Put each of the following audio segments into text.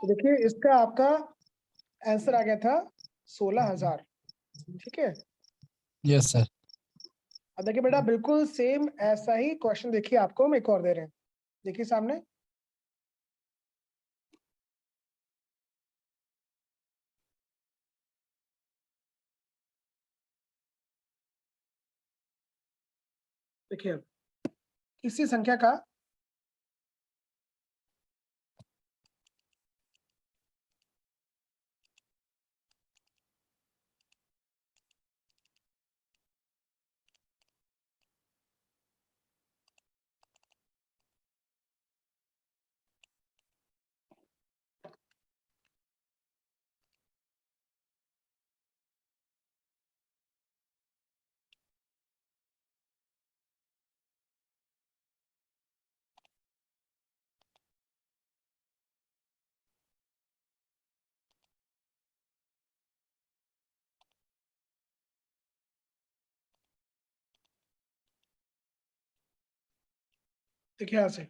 तो देखिए इसका आपका आंसर आ गया था 16,000। ठीक है, यस सर। अब देखिए बेटा बिल्कुल सेम ऐसा ही क्वेश्चन देखिए आपको हम एक और दे रहे हैं। देखिए सामने, देखिए किसी संख्या का देखिए यहाँ से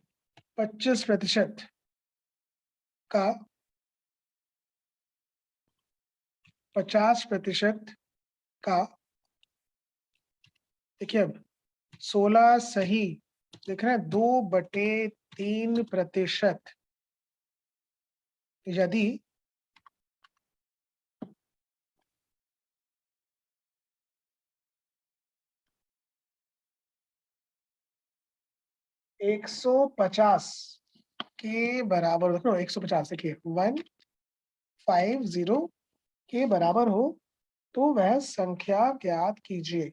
25% का 50% का, देखिए अब 16 सही देख रहे हैं, 2/3% यदि 150 के बराबर, देखो 150 देखिए 150 के बराबर हो तो वह संख्या ज्ञात कीजिए।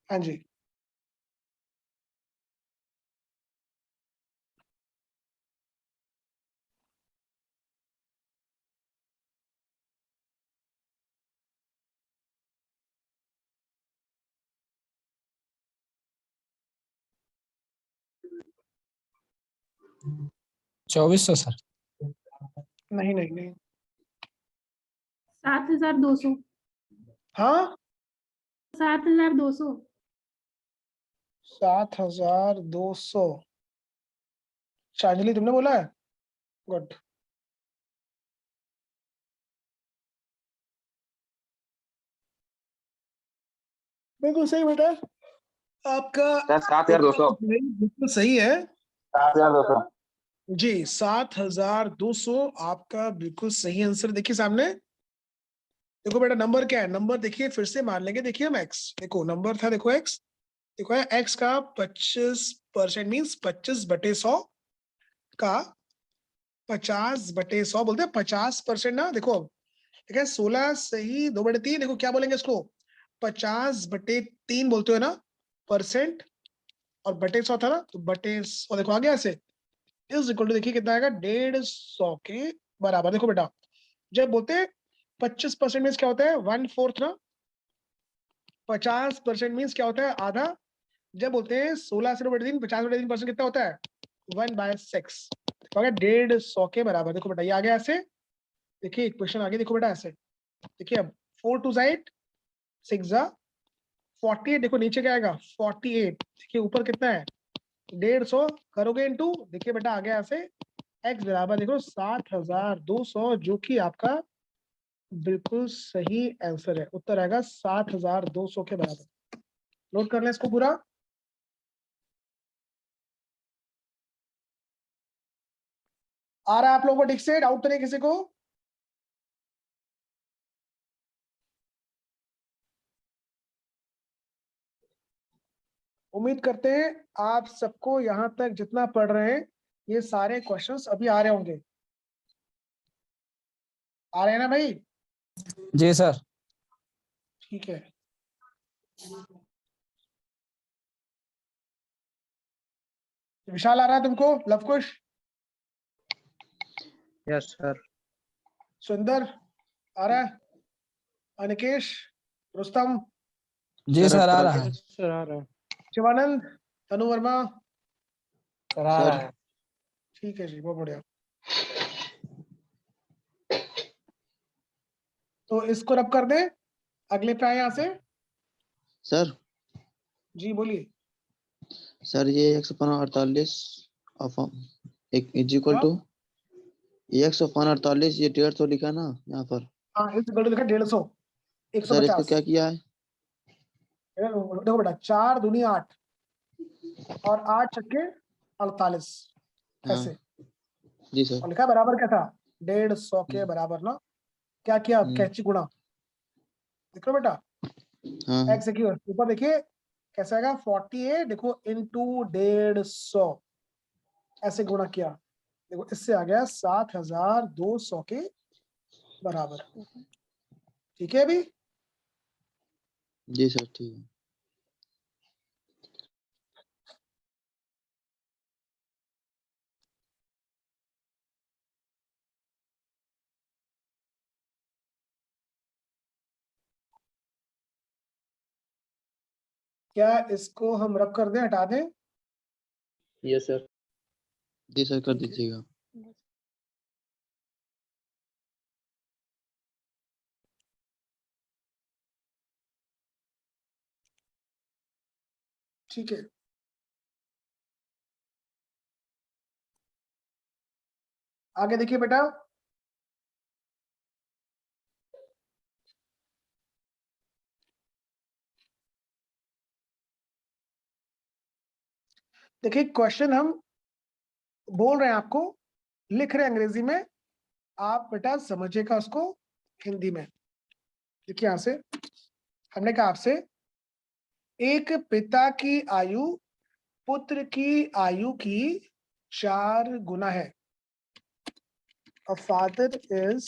हाँ जी, चौबीस सौ सर। नहीं नहीं नहीं, 7,200। हाँ 7,200। 7,200। शांजलि तुमने बोला है, गुड। बिल्कुल सही बेटा, आपका सर 7,200। बिल्कुल सही है 7,200। जी, 7,200 आपका बिल्कुल सही आंसर। देखिए सामने, देखो बेटा नंबर क्या है, नंबर देखिए फिर से मान लेंगे। देखिए हम एक्स, देखो नंबर था, देखो एक्स, देखो है एक्स का 25% मीन्स 25/100 का 50/100 बोलते हैं 50% ना। देखो अब ठीक है, 16 सही 2/3, देखो क्या बोलेंगे इसको 50/3 बोलते हो ना, परसेंट, और बटे 100 था ना, तो बटे 100 देखो आ गया ऐसे, इज इक्वल टू देखिए कितना आएगा 150 के बराबर। देखो बेटा जब बोलते हैं 25% मीन्स क्या होता है 1/4 ना, 50% मीन्स क्या होता है आधा। जब बोलते हैं 16 से 2/3, 50/3% कितना होता है 1/6, तो आ गया 150 के बराबर। देखो बेटा ये आ गया ऐसे, देखिए इक्वेशन आगे देखो बेटा ऐसे, देखिए अब 4 2 8 6 48, देखो नीचे क्या आएगा 48, देखिए ऊपर कितना है 150 करोगे इनटू, देखिए बेटा आ गया ऐसे x बराबर देखो 7,200, जो कि आपका बिल्कुल सही आंसर है। उत्तर आएगा 7,200 के बराबर। नोट कर लें इसको पूरा। आ रहा है आप लोगों को ठीक से, डाउट तो नहीं किसी को? उम्मीद करते हैं आप सबको यहां तक जितना पढ़ रहे हैं ये सारे क्वेश्चंस अभी आ रहे होंगे। आ रहे हैं ना भाई? जी सर। ठीक है, विशाल आ रहा है तुमको? लवकुश? Yes sir. सुंदर आ रहा है? अनिकेश? रुस्तम? जी सर आ रहा है। सर आ रहा है। शिवानंद? तनु वर्मा? सर आ रहा है। ठीक है जी, बहुत बढ़िया। तो इसको रब कर दे, अगले पे आए यहाँ से। सर जी बोलिए। सर ये 148 एक इज इक्वल हाँ? टू 148 ये 150 लिखा ना यहाँ पर। हाँ इस गलत लिखा 150, सर इसको 150। क्या किया है? देखो बेटा 4 दूनी 8 और 8 छक्के 48 हाँ ऐसे, जी सर। और लिखा बराबर क्या था 150 के बराबर ना, क्या किया कैची गुणा, देख लो बेटा हाँ एक्स की ऊपर देखिए कैसा आएगा 48 देखो इंटू 150 ऐसे गुणा किया, देखो इससे आ गया 7200 के बराबर। ठीक है अभी जी सर ठीक है। क्या इसको हम रब कर दें, हटा दें? Yes sir. जी सर कर दीजिएगा। ठीक है आगे देखिए बेटा, देखिए क्वेश्चन हम बोल रहे हैं आपको, लिख रहे हैं अंग्रेजी में, आप बेटा समझिएगा उसको हिंदी में। देखिए यहां से हमने कहा आपसे एक पिता की आयु पुत्र की आयु की 4 गुना है। A father is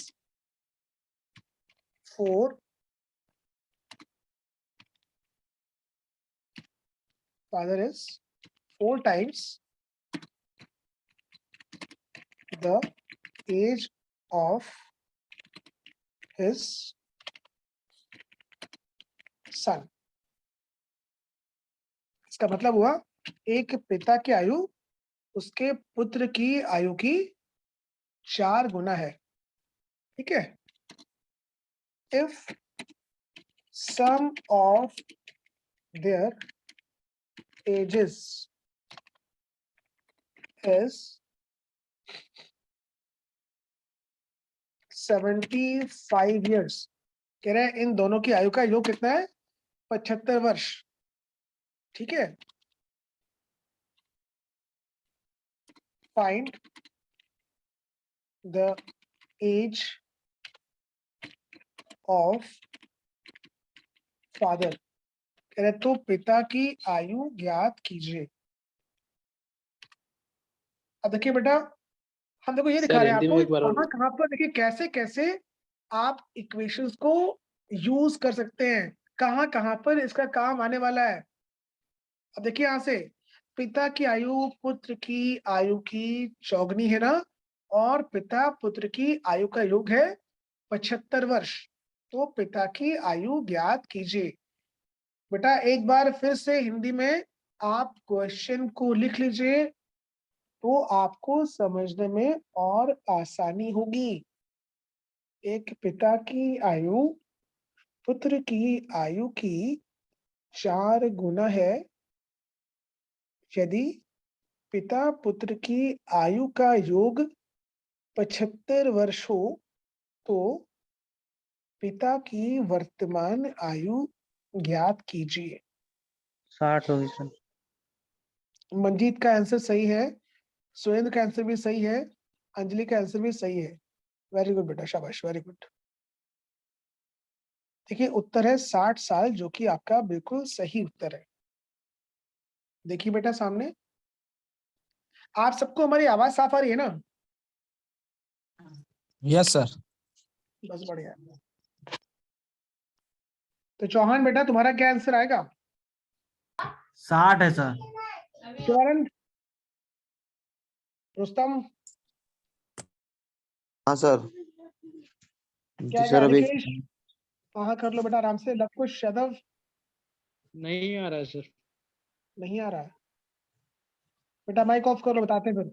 4 times the age of his son। इसका मतलब हुआ एक पिता की आयु उसके पुत्र की आयु की 4 गुना है। ठीक है, if sum of their ages is 75 years, कह रहे हैं इन दोनों की आयु का योग कितना है 75 वर्ष। ठीक है, find the age of father, कह रहे तो पिता की आयु ज्ञात कीजिए। अब देखिए बेटा हम देखो ये दिखा सर रहे हैं हिंदी में आपको एक बार और कहाँ कहाँ पर देखिए कैसे कैसे आप इक्वेशंस को यूज कर सकते हैं, कहाँ कहाँ पर इसका काम आने वाला है। अब देखिए यहां से पिता की आयु पुत्र की आयु की चौगुनी है ना, और पिता पुत्र की आयु का योग है 75 वर्ष, तो पिता की आयु ज्ञात कीजिए। बेटा एक बार फिर से हिंदी में आप क्वेश्चन को लिख लीजिए तो आपको समझने में और आसानी होगी। एक पिता की आयु पुत्र की आयु की 4 गुना है, यदि पिता पुत्र की आयु का योग 75 वर्ष हो तो पिता की वर्तमान आयु ज्ञात कीजिए। 60 होगी सर। मंजीत का आंसर सही है, सुरेंद्र का आंसर भी सही है, अंजलि का आंसर भी सही है। वेरी गुड बेटा, शाबाश, वेरी गुड। देखिए उत्तर है 60 साल, जो कि आपका बिल्कुल सही उत्तर है। देखिए बेटा सामने, आप सबको हमारी आवाज साफ आ रही है ना? Yes sir. बस बढ़िया। तो चौहान बेटा तुम्हारा क्या आंसर आएगा? 60 है सर। शिवानंद, रुस्तम, हाँ सर। क्या जी आएगा? सर अभी निकेश, हाँ कर लो बेटा आराम से। लवकुश, यादव, नहीं आ रहा है सर। नहीं आ रहा है बेटा, माइक ऑफ कर लो, बताते हैं फिर।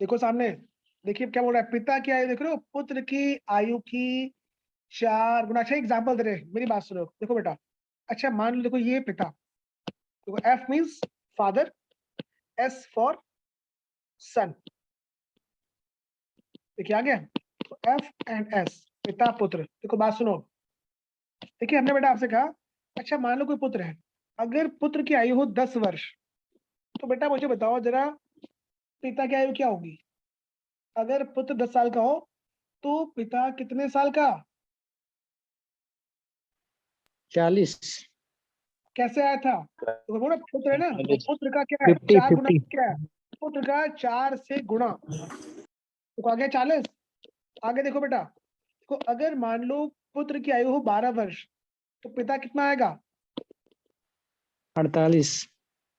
देखो सामने, देखिए क्या बोल रहा है, पिता की आयु देख रहे हो, पुत्र की आयु की 4 गुना। अच्छा एग्जाम्पल दे रहे, मेरी बात सुनो, देखो बेटा, अच्छा मान लो देखो ये पिता, देखो F means father, S for son. देखिए आ गया, तो F एंड S, पिता पुत्र। देखो बात सुनो, देखिए हमने बेटा आपसे कहा, अच्छा मान लो कोई पुत्र है, अगर पुत्र की आयु हो 10 वर्ष, तो बेटा मुझे बताओ जरा पिता की आयु क्या होगी? अगर पुत्र 10 साल का हो तो पिता कितने साल का? 40। कैसे आया था? तो बोलो पुत्र है ना, तो 40। पुत्र का क्या है? 50 4 गुना 50। क्या है? पुत्र का 4 से गुणा, तो आ गया 40। आगे देखो बेटा, देखो अगर मान लो पुत्र की आयु हो 12 वर्ष, तो पिता कितना आएगा? 48।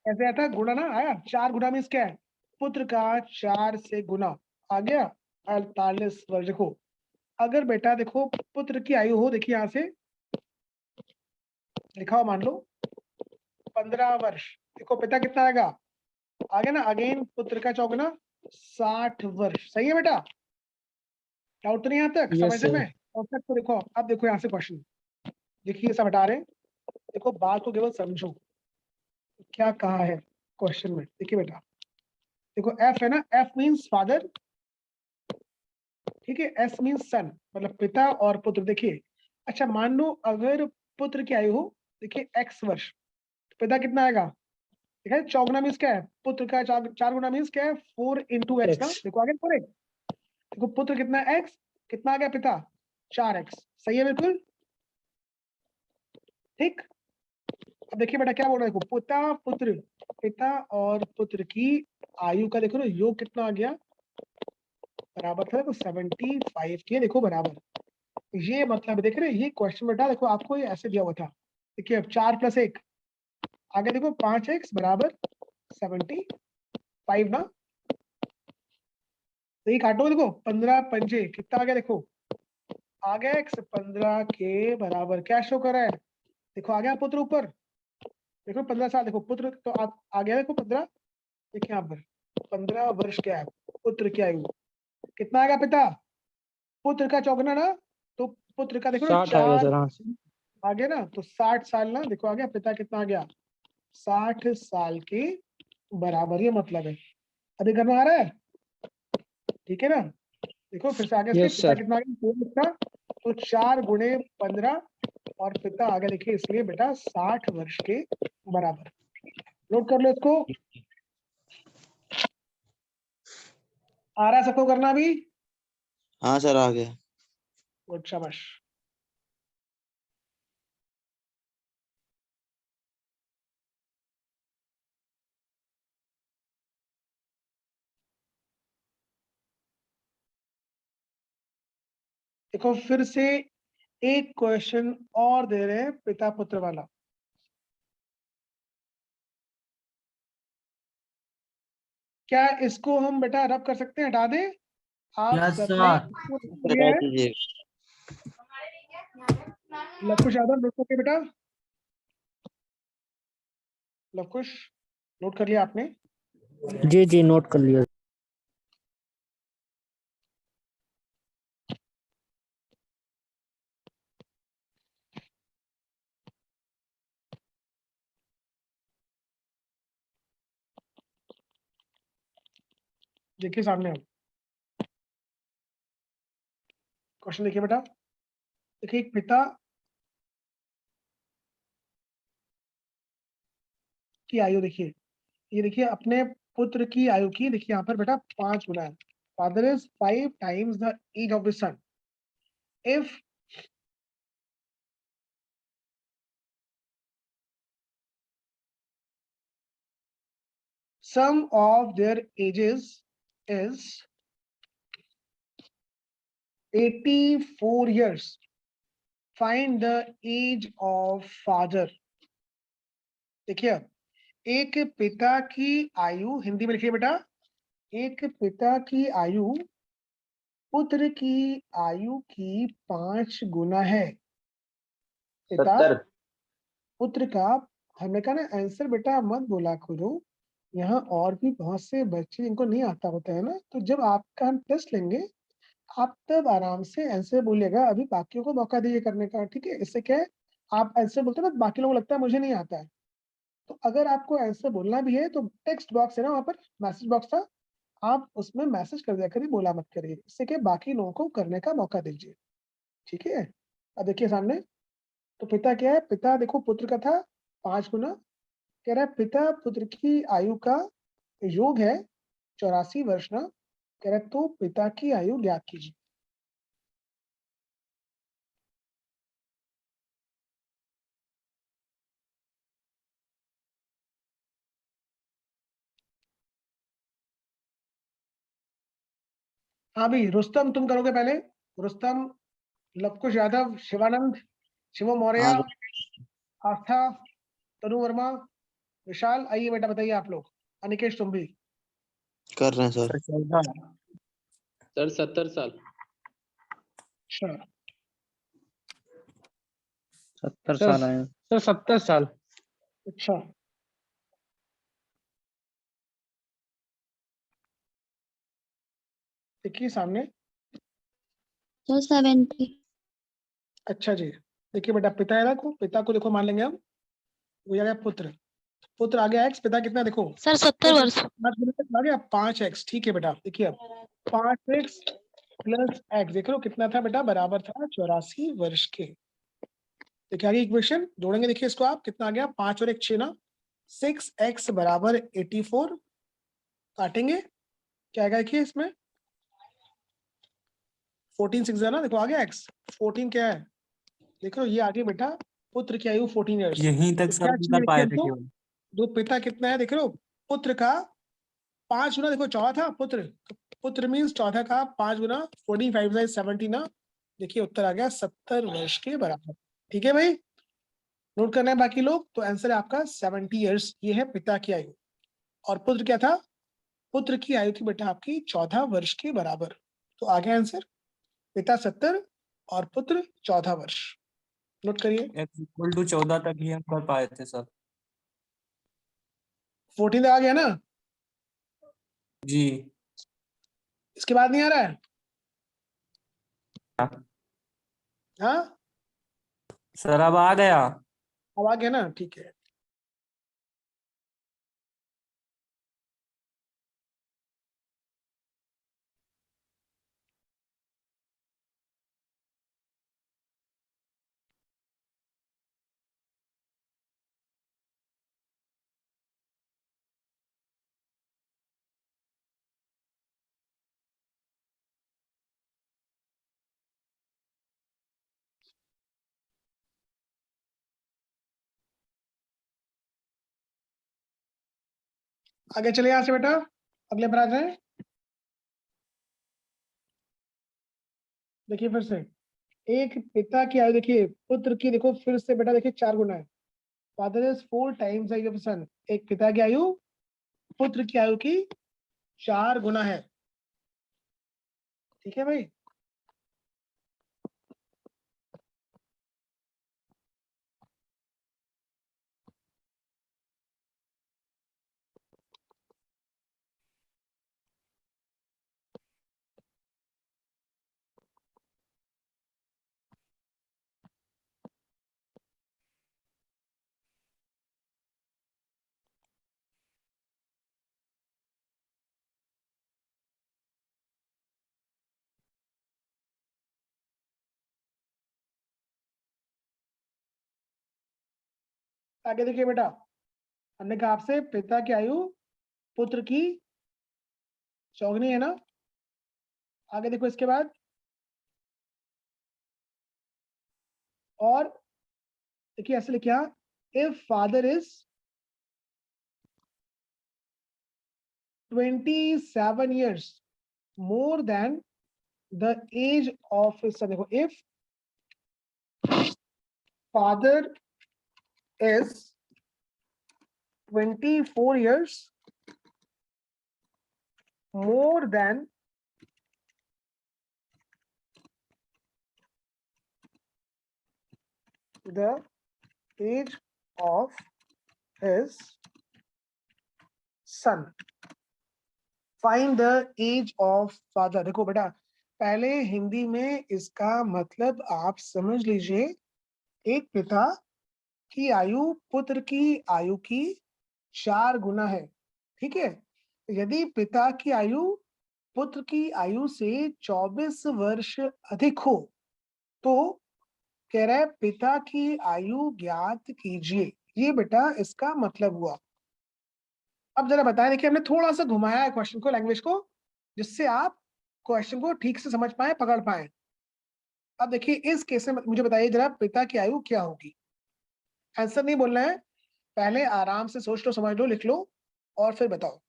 कैसे आया था? गुणा ना आया, 4 गुना मीन्स क्या है? पुत्र का 4 से गुना, आ गया 48 वर्ष। देखो अगर बेटा देखो पुत्र की आयु हो, देखिए यहाँ से लिखा हो मान लो 15 वर्ष, देखो पिता कितना आएगा? आ गया ना, अगेन पुत्र का चौगुना 60 वर्ष। सही है बेटा? डाउट तो नहीं यहाँ तक? Yes, समझ sir. में? और तक तो देखो, अब देखो यहाँ से क्वेश्चन, देखिए सब हटा रहे हैं, देखो बात को केवल समझो क्या कहा है क्वेश्चन में। देखिए बेटा, देखो एफ है ना, एफ मीन्स फादर, ठीक है, एस मीन्स सन, मतलब पिता और पुत्र। देखिए अच्छा मान लो अगर पुत्र की आयु हो, देखिए x वर्ष, तो पिता कितना आएगा? ठीक है, चौगुना मीन्स क्या है? पुत्र का 4 गुना मीन्स क्या है? 4 इंटू एक्स ना, X. देखो आगे 4x, देखो पुत्र कितना है? x, कितना आ गया पिता? 4x। सही है बिल्कुल, ठीक। अब देखिए बेटा क्या बोल रहा है, देखो पिता पुत्र, पिता और पुत्र की आयु का देखो ना योग कितना आ गया, बराबर था तो 75 के, देखो बराबर। ये मतलब देख रहे हैं, ये क्वेश्चन बेटा देखो आपको ये ऐसे दिया हुआ था। देखिए अब 4 + 1, आगे देखो 5x बराबर 75 ना, तो ये काटो, देखो 15 पंजे कितना आ गया? देखो आ गया x, 15 के बराबर क्या शो कर रहा है? देखो आ गया पुत्र ऊपर, देखो 15 साल, देखो पुत्र तो आप आ गया, देखो 15, देखिए यहाँ पर 15 वर्ष क्या है पुत्र की आयु, कितना आएगा पिता? पुत्र का चौगुना ना, तो पुत्र का देखो ना 60 आ गया 4 सर। हाँ आ गया ना, तो 60 साल ना, देखो आ गया पिता कितना आ गया? 60 साल के बराबर, ये मतलब है। अभी करना आ रहा है? ठीक है ना? देखो फिर से आगे से यस पिता सर। कितना आ गया? कितना? तो 4 गुणे 15 और पिता आगे देखिए, इसलिए बेटा 60 वर्ष के बराबर। नोट कर लो इसको, आ रहा है सबको करना भी? हाँ सर आ गया। गुड, शाबाश। देखो फिर से एक क्वेश्चन और दे रहे हैं पिता पुत्र वाला। क्या इसको हम बेटा रब कर सकते हैं, हटा दें? आप यस सबने सर। इसको सर लिया हटा है? दीजिए। लवकुश यादव नोट करके बेटा, लवकुश नोट कर लिया आपने? जी जी नोट कर लिया। देखिए सामने आप क्वेश्चन देखिए बेटा, देखिए एक पिता की आयु, देखिए ये देखिए अपने पुत्र की आयु की, देखिए यहाँ पर बेटा 5 गुना है। Father is 5 times the age of the son. If sum of their ages is 84 years, find the age of father। देखिए एक पिता की आयु, हिंदी में लिखिए बेटा, एक पिता की आयु पुत्र की आयु की 5 गुना है। पिता 70। पुत्र का, हमने कहा ना आंसर बेटा मत बोला करो, यहाँ और भी बहुत से बच्चे जिनको नहीं आता होता है ना, तो जब आपका हम टेस्ट लेंगे आप तब आराम से आंसर बोलिएगा, अभी बाकियों को मौका दीजिए करने का, ठीक है? इससे क्या है, आप आंसर बोलते हैं ना, बाकी लोगों को लगता है मुझे नहीं आता है, तो अगर आपको आंसर बोलना भी है तो टेक्स्ट बॉक्स है ना, वहां पर मैसेज बॉक्स था, आप उसमें मैसेज कर दिया करिए, बोला मत करिए, इससे कि बाकी लोगों को करने का मौका दीजिए। ठीक है, अब देखिए सामने, तो पिता क्या है, पिता देखो पुत्र का था 5 गुना, कह रहा है पिता पुत्र की आयु का योग है 84 वर्ष ना, कह रहा है तो पिता की आयु ज्ञात कीजिए। हाँ भाई, रुस्तम तुम करोगे पहले, रुस्तम, लवकुश यादव, शिवानंद, शिवम मौर्य, हाँ आस्था, तनु वर्मा, विशाल, आइए बेटा बताइए आप लोग, अनिकेश तुम भी। कर रहे हैं सर। सर 70 साल। अच्छा 70 साल आए सर, 70 साल। अच्छा, देखिए सामने, सर 70। अच्छा जी, देखिए बेटा पिता है ना, पिता को देखो मान लेंगे हम, वो आ गया पुत्र, पुत्र आ गया एक्स, पिता कितना देखो, सर 70 वर्ष। 5 गुना तक आ गया 5x। ठीक है बेटा, देखिए अब 5x प्लस एक्स, देख लो कितना था बेटा, बराबर था 84 वर्ष के। देखिए आगे इक्वेशन जोड़ेंगे, देखिए इसको आप, कितना आ गया, 5 और 1 6 ना, 6x बराबर 84, काटेंगे क्या आएगा, देखिए इसमें 14 6 है ना, देखो आ गया x, 14 क्या है, देख लो ये आगे बेटा, पुत्र की आयु 14 ईयर्स। यहीं तक तो सर क्या नहीं चाहिए कर देखिए पाए थे हमको, केवल। दो पिता कितना है देख लो, पुत्र का 5 गुना, देखो चौथा पुत्र, तो पुत्र मीन्स चौथा का 5 गुना, 14 5 70 ना, देखिए उत्तर आ गया 70 वर्ष के बराबर। ठीक है भाई, नोट करना है बाकी लोग, तो आंसर है आपका 70 ईयर्स, ये है पिता की आयु। और पुत्र क्या था, पुत्र की आयु थी बेटा आपकी 14 वर्ष के बराबर। तो आ गया आंसर, पिता 70 और पुत्र 14 वर्ष। नोट करिए, x इक्वल टू 14 तक ही हम कर पाए थे सर। 14 आ गया ना, जी इसके बाद नहीं आ रहा है, हाँ सर अब आ गया। अब आ गया ना, ठीक है। आगे चले यहाँ से बेटा, अगले पर आ जाए, देखिए फिर से, एक पिता की आयु देखिए, पुत्र की देखो फिर से बेटा, देखिए 4 गुना है, फादर इज 4 टाइम्स आयु ऑफ सन, एक पिता की आयु पुत्र की आयु की 4 गुना है। ठीक है भाई, आगे देखिए बेटा, हमने कहा आपसे पिता की आयु पुत्र की चौगुनी है ना, आगे देखो इसके बाद, और देखिए ऐसे लिखा, if father is 27 years more than the age of his son, देखो if father is 24 years more than the age of his son, find the age of father। देखो बेटा, पहले हिंदी में इसका मतलब आप समझ लीजिए, एक पिता की आयु पुत्र की आयु की 4 गुना है, ठीक है। यदि पिता की आयु पुत्र की आयु से 24 वर्ष अधिक हो तो कह रहा है पिता की आयु ज्ञात कीजिए। ये बेटा इसका मतलब हुआ। अब जरा बताएं, देखिए हमने थोड़ा सा घुमाया है क्वेश्चन को, लैंग्वेज को, जिससे आप क्वेश्चन को ठीक से समझ पाए, पकड़ पाए। अब देखिए इस केस में मुझे बताइए जरा पिता की आयु क्या होगी। आंसर नहीं बोलना है, पहले आराम से सोच लो, समझ लो, लिख लो और फिर बताओ।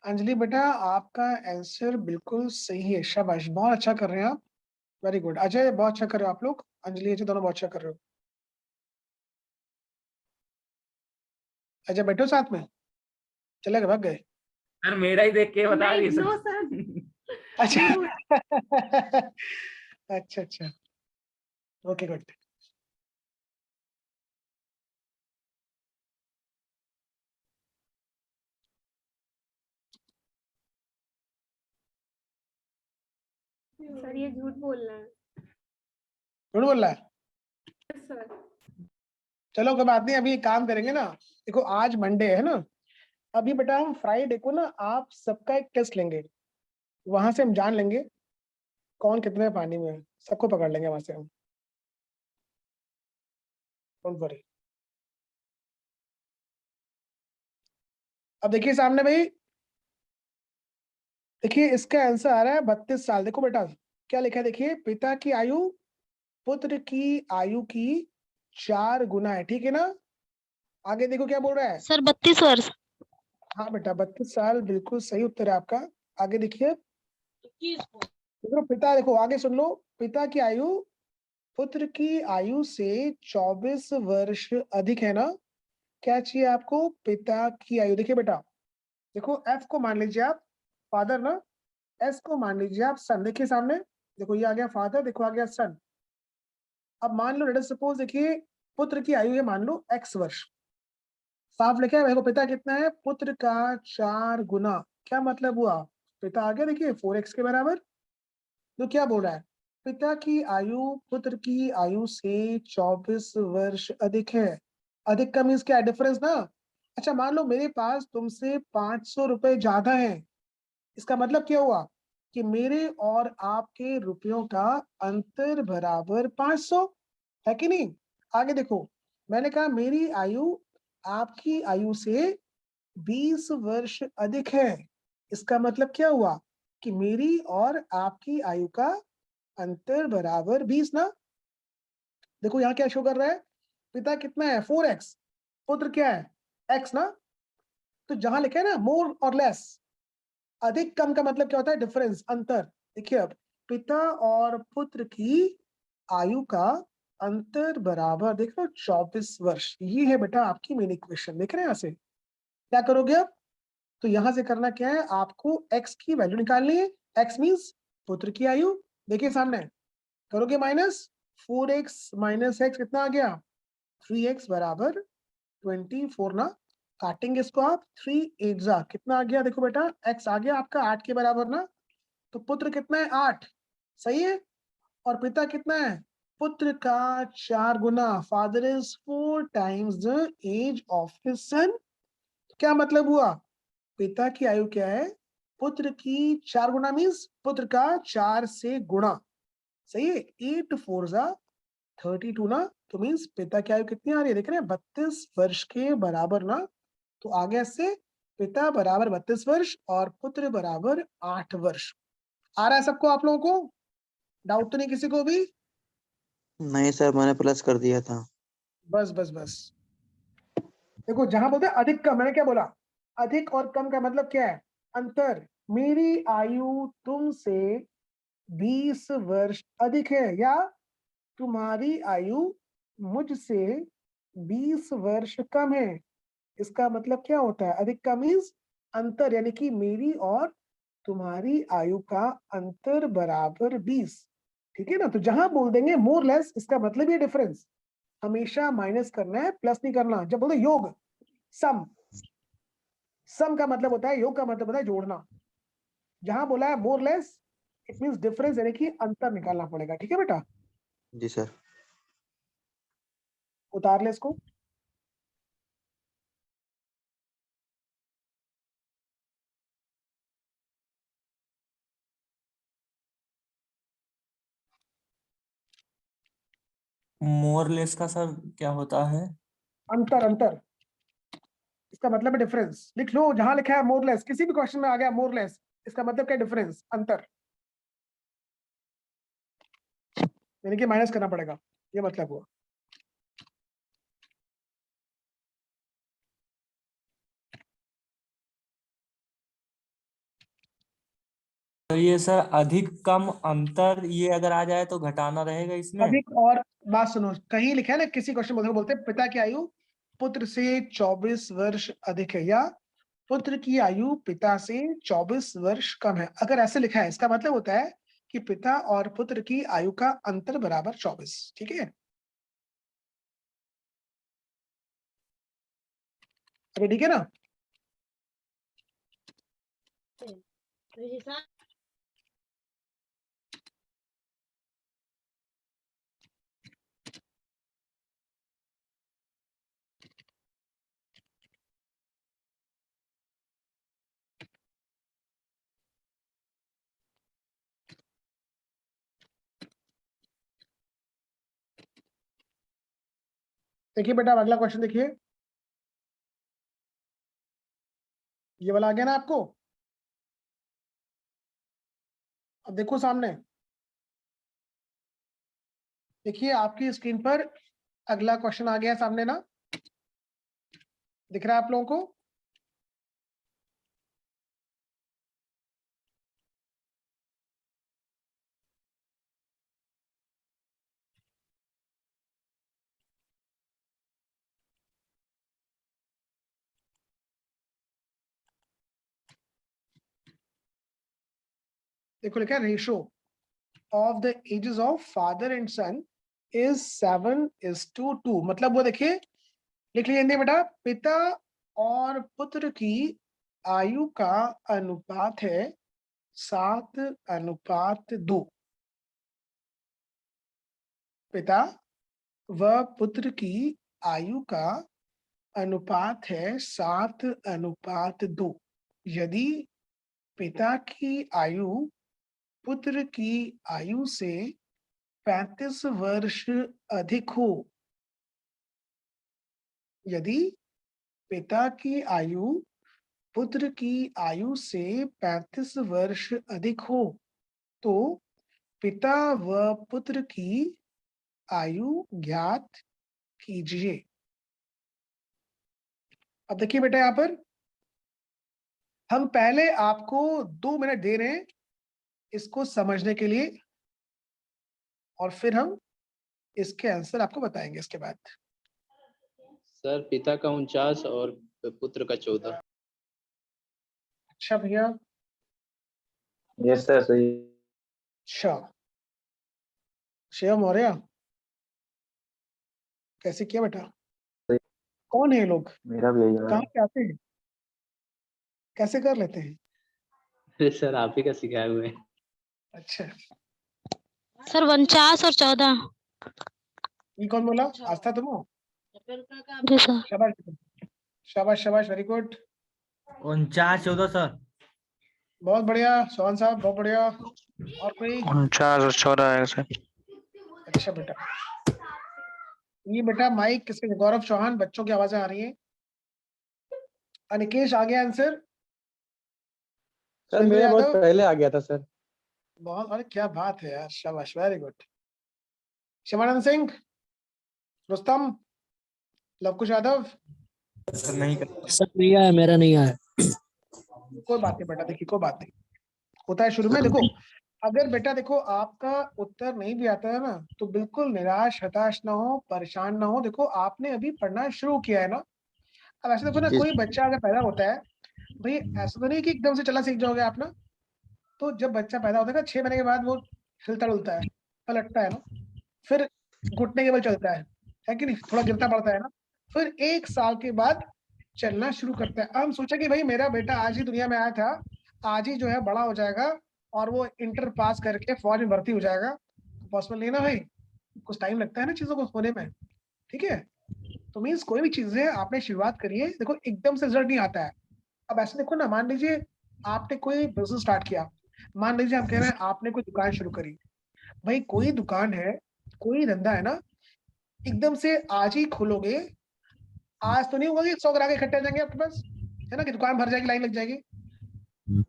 अंजलि बेटा आपका आंसर बिल्कुल सही है, शाबाश, बहुत अच्छा कर रहे हैं आप, वेरी गुड। अजय बहुत अच्छा कर रहे हो आप लोग, अंजलि अजय दोनों बहुत अच्छा कर रहे हो। अजय बैठो साथ में, चले गए, भाग गए। सर मेरा ही देख के बता रही है नो सर। सर। अच्छा अच्छा अच्छा, ओके गुड। सर ये झूठ बोल रहे हैं झूठ बोल रहा है, सर। चलो कोई बात नहीं, अभी एक काम करेंगे ना, देखो आज मंडे है ना, अभी बेटा हम फ्राइडे को ना आप सबका एक टेस्ट लेंगे, वहां से हम जान लेंगे कौन कितने पानी में है, सबको पकड़ लेंगे वहां से हम, डोंट वरी। अब देखिए सामने भाई, देखिए इसका आंसर आ रहा है 32 साल। देखो बेटा क्या लिखा है, देखिए पिता की आयु पुत्र की आयु की 4 गुना है, ठीक है ना। आगे देखो क्या बोल रहा है, सर 32 वर्ष। हाँ बेटा 32 साल बिल्कुल सही उत्तर है आपका। आगे देखिए, देखो पिता, देखो आगे सुन लो, पिता की आयु पुत्र की आयु से 24 वर्ष अधिक है ना। क्या चाहिए आपको, पिता की आयु। देखिए बेटा, देखो एफ को मान लीजिए आप फादर ना, एस को मान लीजिए आप सन। देखिए सामने, देखो ये आ गया फादर, देखो आ गया सन। अब मान लो लेट अस सपोज, देखिए पुत्र की आयु है मान लो x वर्ष, साफ लिखा है, देखो पिता कितना है, पुत्र का 4 गुना। क्या मतलब हुआ, पिता आ गया देखिए 4x के बराबर। तो क्या बोल रहा है, पिता की आयु पुत्र की आयु से 24 वर्ष अधिक है। अधिक का मीन्स क्या है, डिफरेंस ना। अच्छा मान लो मेरे पास तुमसे 500 रुपए ज्यादा है, इसका मतलब क्या हुआ कि मेरे और आपके रुपयों का अंतर बराबर 500 है कि नहीं। आगे देखो, मैंने कहा मेरी आयु आपकी आयु से 20 वर्ष अधिक है, इसका मतलब क्या हुआ कि मेरी और आपकी आयु का अंतर बराबर 20 ना। देखो यहाँ क्या शो कर रहा है, पिता कितना है 4x, पुत्र क्या है x ना। तो जहां लिखा है ना मोर और लेस, अधिक कम का मतलब क्या होता है, डिफरेंस, अंतर। देखिए अब पिता और पुत्र की आयु का अंतर बराबर, देख लो 24 वर्ष। ये है बेटा आपकी मेन इक्वेशन, देख रहे हैं यहाँ से। क्या करोगे अब, तो यहां से करना क्या है, आपको x की वैल्यू निकालनी है। x मीन्स पुत्र की आयु, देखिए सामने करोगे माइनस 4x माइनस x कितना आ गया 3x बराबर 24 ना। काटेंगे इसको आप, 3 8 जा कितना आ गया, देखो बेटा x आ गया आपका 8 के बराबर ना। तो पुत्र कितना है 8, सही है। और पिता कितना है, पुत्र का 4 गुना, father is 4 times the age of his son. क्या मतलब हुआ, पिता की आयु क्या है, पुत्र की 4 गुना मीन्स पुत्र का 4 से गुणा, सही है। 8 4 जा 32 ना। तो मीन्स पिता की आयु कितनी आ रही है, देख रहे हैं 32 वर्ष के बराबर ना। तो आगे से पिता बराबर 32 वर्ष और पुत्र बराबर 8 वर्ष। आ रहा है सबको, आप लोगों को डाउट तो नहीं किसी को भी। नहीं सर, मैंने प्लस कर दिया था। बस बस बस, देखो जहां बोलते हैं अधिक कम, मैंने क्या बोला, अधिक और कम का मतलब क्या है? अंतर। मेरी आयु तुमसे 20 वर्ष अधिक है या तुम्हारी आयु मुझसे 20 वर्ष कम है। इसका मतलब क्या होता है? अधिक का मीन्स अंतर, यानी कि मेरी और तुम्हारी आयु का अंतर बराबर 20। ठीक है ना? तो जहां बोल देंगे मोर लेस, इसका मतलब ये डिफरेंस हमेशा माइनस करना है, प्लस नहीं करना। जब बोलते योग, सम, सम का मतलब होता है, योग का मतलब होता है जोड़ना। जहां बोला है more less, it means difference, यानी कि अंतर निकालना पड़ेगा। ठीक है बेटा? जी सर। उतार ले इसको। मोरलेस का सर क्या होता है? अंतर, अंतर, इसका मतलब है डिफरेंस। लिख लो, जहां लिखा है मोर लेस, किसी भी क्वेश्चन में आ गया मोर लेस, इसका मतलब क्या? डिफरेंस, अंतर, यानी कि माइनस करना पड़ेगा, ये मतलब हुआ। तो ये सर अधिक कम अंतर, ये अगर आ जाए तो घटाना रहेगा इसमें। अधिक और, बात सुनो, कहीं लिखा है ना, किसी क्वेश्चन में बोलते हैं पिता की आयु पुत्र से 24 वर्ष अधिक है या पुत्र की आयु पिता से 24 वर्ष कम है। अगर ऐसे लिखा है, इसका मतलब होता है कि पिता और पुत्र की आयु का अंतर बराबर 24। ठीक है? अभी ठीक है ना? देखिए बेटा, अगला क्वेश्चन देखिए, ये वाला आ गया ना आपको? अब देखो सामने, देखिए आपकी स्क्रीन पर अगला क्वेश्चन आ गया है सामने ना, दिख रहा है आप लोगों को? देखो लिखा है ratio of the ages of father and son is 7:2। मतलब वो देखिए, लिख लीजिए हिंदी बेटा, पिता और पुत्र की आयु का अनुपात है 7:2। पिता व पुत्र की आयु का अनुपात है 7:2। यदि पिता की आयु पुत्र की आयु से 35 वर्ष अधिक हो, यदि पिता की आयु पुत्र की आयु से 35 वर्ष अधिक हो, तो पिता व पुत्र की आयु ज्ञात कीजिए। अब देखिए बेटा, यहां पर हम पहले आपको 2 मिनट दे रहे हैं इसको समझने के लिए, और फिर हम इसके आंसर आपको बताएंगे इसके बाद। सर पिता का 49 और पुत्र का 14। अच्छा भैया, यस सर सही। अच्छा शिव मौर्य, कैसे किया बेटा? कौन है ये लोग? मेरा भी यही कहाँ है। से आते हैं? कैसे कर लेते हैं? अरे सर आप ही का सिखाए हुए हैं। अच्छा, सर 49 और 14। ये कौन बोला? आस्था तुम हो? जी सर। शाबाश शाबाश शाबाश, वेरी गुड, 49 14 सर। बहुत बढ़िया सोहन साहब, बहुत बढ़िया। और कोई? 49 और 14 आएगा सर। अच्छा बेटा, ये बेटा माइक किसके? गौरव चौहान, बच्चों की आवाजें आ रही हैं। अनिकेश आ गया आंसर? सर सुरेंद्र मेरा बहुत यादव, पहले आ गया था सर। बहुत, अरे क्या बात है यार, शाबाश, very good. Shivanand Singh, Rustam, Lavkush Yadav, sir नहीं कर सर नहीं आया, मेरा नहीं आया। कोई बात नहीं बेटा, देखिए कोई बात नहीं, होता है शुरू में। देखो अगर बेटा देखो आपका उत्तर नहीं भी आता है ना, तो बिल्कुल निराश हताश ना हो, परेशान ना हो। देखो आपने अभी पढ़ना शुरू किया है ना। अब ऐसे देखो ना, कोई बच्चा अगर पैदा होता है भाई, ऐसा तो नहीं कि एकदम से चला सीख जाओगे आप ना। तो जब बच्चा पैदा होता है 6 महीने के बाद वो हिलता डुलता है, पलटता है ना, फिर घुटने के बल चलता है कि नहीं, थोड़ा गिरता पड़ता है ना, फिर 1 साल के बाद चलना शुरू करता है। अब हम सोचा कि भाई मेरा बेटा आज ही दुनिया में आया था, आज ही जो है बड़ा हो जाएगा और वो इंटर पास करके फौज में भर्ती हो जाएगा। पॉसिबल नहीं ना भाई, कुछ टाइम लगता है ना चीजों को होने में, ठीक है। तो मीन्स कोई भी चीज है आपने शुरुआत करी है, देखो एकदम से रिजल्ट नहीं आता है। अब ऐसे देखो ना, मान लीजिए आपने कोई बिजनेस स्टार्ट किया, मान लीजिए हम कह रहे हैं आपने कोई दुकान शुरू करी। भाई कोई दुकान है, कोई धंधा है ना, एकदम से आज ही खोलोगे, आज तो नहीं होगा कि 100 ग्राहक इकट्ठे आ जाएंगे आपके पास, है ना, कि दुकान भर जाएगी, लाइन लग जाएगी।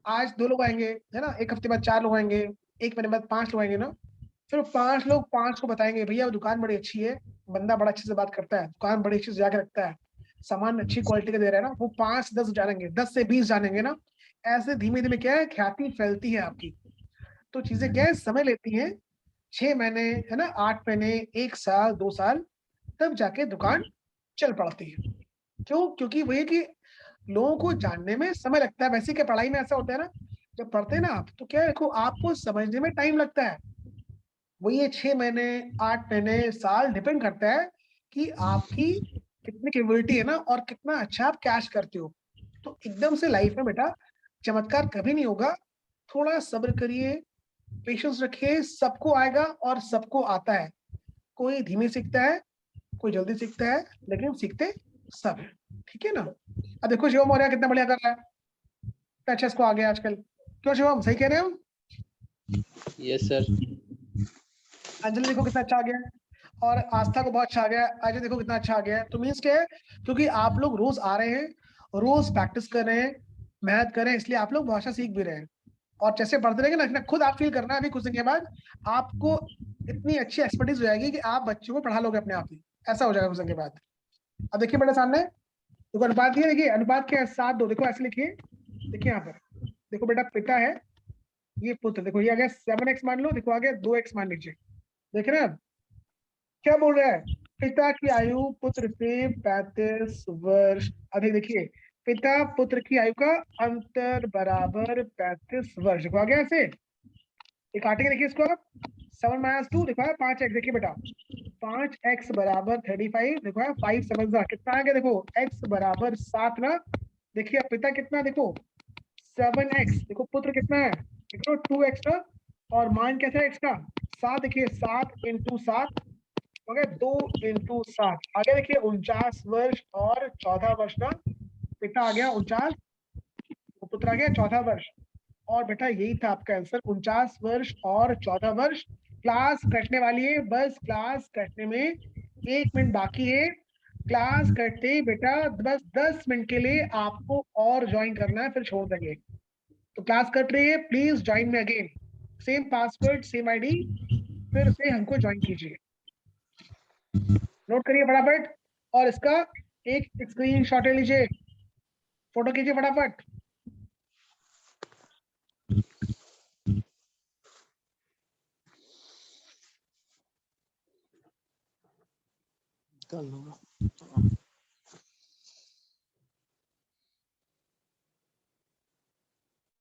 आज 2 लोग आएंगे, है ना, 1 हफ्ते बाद 4 लोग आएंगे, 1 महीने बाद 5 लोग आएंगे ना, फिर 5 लोग 5 को बताएंगे भैया वो दुकान बड़ी अच्छी है, बंदा बड़ा अच्छे से बात करता है, दुकान बड़ी अच्छी से जाके रखता है, सामान अच्छी क्वालिटी का दे रहा है ना। वो 5 10 जानेंगे, 10 से 20 जानेंगे ना। ऐसे धीमे धीमे क्या है, ख्याति फैलती है आपकी। तो चीजें क्या है, समय लेती हैं, 6 महीने, है ना, 8 महीने, 1 साल, 2 साल, तब जाके दुकान चल पड़ती है। क्यों? क्योंकि वही कि लोगों को जानने में समय लगता है। वैसे क्या पढ़ाई में ऐसा होता है ना, जब पढ़ते हैं ना आप, तो क्या देखो आपको समझने में टाइम लगता है। वो ये 6 महीने, 8 महीने, साल डिपेंड करता है कि आपकी कितनी कैपेबिलिटी है ना, और कितना अच्छा आप कैच करते हो। तो एकदम से लाइफ में बेटा चमत्कार कभी नहीं होगा। थोड़ा सब्र करिए, पेशेंस रखिए, सबको आएगा और सबको आता है। कोई धीमे सीखता है, कोई जल्दी सीखता है, लेकिन सीखते सब है, ठीक है ना। अब देखो शिवम मौर्य कितना बढ़िया कर रहा है, कितना अच्छा इसको आ गया आजकल। क्यों शिवम, सही कह रहे हैं हम? Yes sir. अंजलि देखो कितना अच्छा आ गया है, और आस्था को बहुत अच्छा आ गया है, अजय देखो कितना अच्छा आ गया है। तो मीन्स क्या है, क्योंकि आप लोग रोज आ रहे हैं, रोज प्रैक्टिस कर रहे हैं, मेहनत कर रहे हैं, इसलिए आप लोग भाषा सीख भी रहे हैं। और जैसे पढ़ते रहेंगे ना, खुद आप फील करना है अभी कुछ दिन के बाद आपको इतनी अच्छी एक्सपर्टीज हो जाएगी कि आप बच्चों को पढ़ा लोगे अपने आप ही, ऐसा हो जाएगा कुछ दिन के बाद। अब देखिए बेटा सामने देखो अनुपात दिया, देखिए अनुपात क्या है, 7:2। देखो ऐसे लिखिए, देखिए यहाँ पर देखो बेटा, पिता है, ये पुत्र, देखो ये आ गया 7x मान लो, देखो आ गया 2x मान लीजिए। देख रहे हैं अब क्या बोल रहा है, पिता की आयु पुत्र से 35 वर्ष अधिक। देखिए पिता पुत्र की आयु का अंतर बराबर 35 वर्ष। देखो आ गया ऐसे, ये काटेंगे, देखिए इसको आप 7 - 2 देखो है 5x। देखिए बेटा 5x बराबर 35, देखो है 5 समझदार कितना आ गया, देखो x बराबर 7 ना। देखिए अब पिता कितना, देखो 7x, देखो पुत्र कितना है, देखो 2x ना, और मान कैसा है x का 7। देखिए 7 × 7 हो गया 2 × 7, आगे देखिए 49 वर्ष और 14 वर्ष ना। पिता आ गया 49, पुत्र आ गया 14 वर्ष। और बेटा यही था आपका आंसर, 49 वर्ष और 14 वर्ष। क्लास कटने वाली है, बस क्लास कटने में 1 मिनट बाकी है। क्लास कटते ही बेटा बस 10 मिनट के लिए आपको और ज्वाइन करना है, फिर छोड़ देंगे। तो क्लास कट रही है, please join me again, same password same ID, फिर से हमको ज्वाइन कीजिए। नोट करिए फटाफट, और इसका एक स्क्रीनशॉट ले लीजिए, फोटो कीजिए फटाफट।